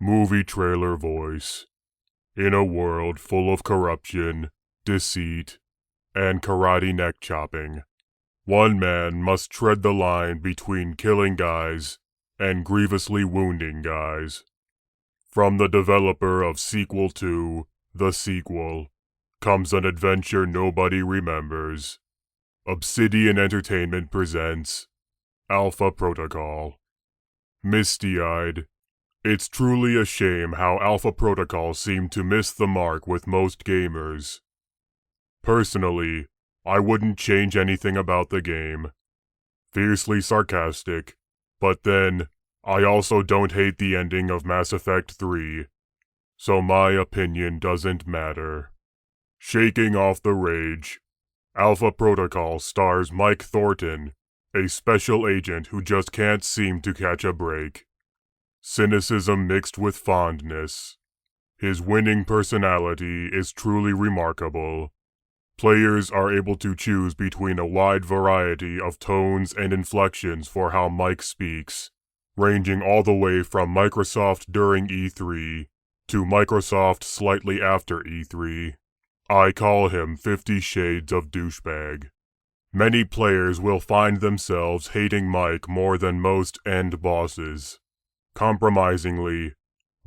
Movie trailer voice. In a world full of corruption, deceit, and karate neck chopping, one man must tread the line between killing guys and grievously wounding guys. From the developer of Sequel 2, The Sequel, comes an adventure nobody remembers. Obsidian Entertainment presents Alpha Protocol. Misty-eyed, it's truly a shame how Alpha Protocol seemed to miss the mark with most gamers. Personally, I wouldn't change anything about the game. Fiercely sarcastic, but then, I also don't hate the ending of Mass Effect 3, so my opinion doesn't matter. Shaking off the rage, Alpha Protocol stars Mike Thornton, a special agent who just can't seem to catch a break. Cynicism mixed with fondness. His winning personality is truly remarkable. Players are able to choose between a wide variety of tones and inflections for how Mike speaks, ranging all the way from Microsoft during E3 to Microsoft slightly after E3. I call him 50 Shades of Douchebag. Many players will find themselves hating Mike more than most end bosses. Compromisingly,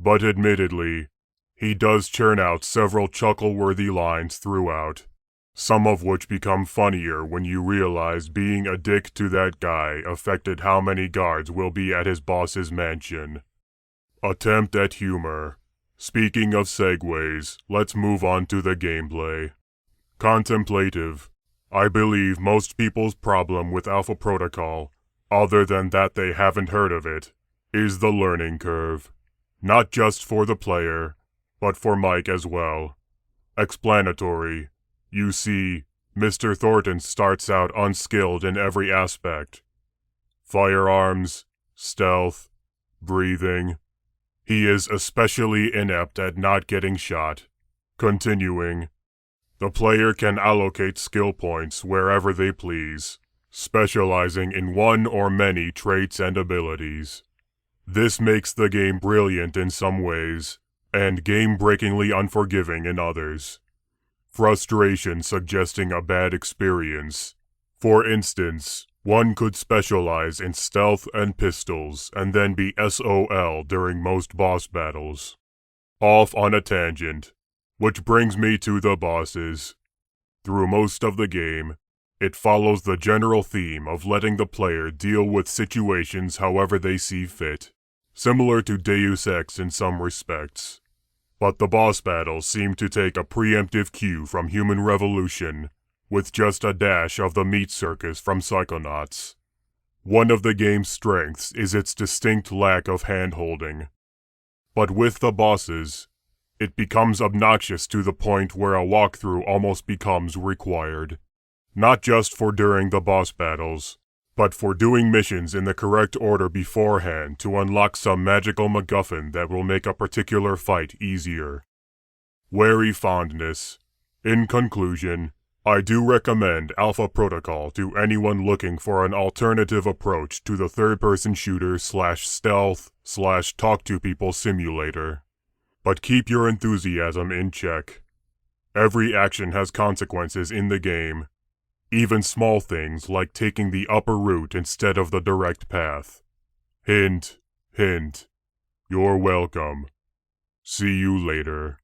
but admittedly, he does churn out several chuckle-worthy lines throughout, some of which become funnier when you realize being a dick to that guy affected how many guards will be at his boss's mansion. Attempt at humor. Speaking of segues, let's move on to the gameplay. Contemplative. I believe most people's problem with Alpha Protocol, other than that they haven't heard of it, is the learning curve. Not just for the player, but for Mike as well. Explanatory. You see, Mr. Thornton starts out unskilled in every aspect. Firearms, stealth, breathing. He is especially inept at not getting shot. Continuing. The player can allocate skill points wherever they please, specializing in one or many traits and abilities. This makes the game brilliant in some ways, and game-breakingly unforgiving in others. Frustration suggesting a bad experience. For instance, one could specialize in stealth and pistols and then be SOL during most boss battles. Off on a tangent, which brings me to the bosses. Through most of the game, it follows the general theme of letting the player deal with situations however they see fit, similar to Deus Ex in some respects. But the boss battles seem to take a preemptive cue from Human Revolution, with just a dash of the meat circus from Psychonauts. One of the game's strengths is its distinct lack of hand-holding. But with the bosses, it becomes obnoxious to the point where a walkthrough almost becomes required. Not just for during the boss battles, but for doing missions in the correct order beforehand to unlock some magical MacGuffin that will make a particular fight easier. Wary fondness. In conclusion, I do recommend Alpha Protocol to anyone looking for an alternative approach to the third-person shooter /stealth/ talk-to-people simulator. But keep your enthusiasm in check. Every action has consequences in the game, even small things like taking the upper route instead of the direct path. Hint, hint. You're welcome. See you later.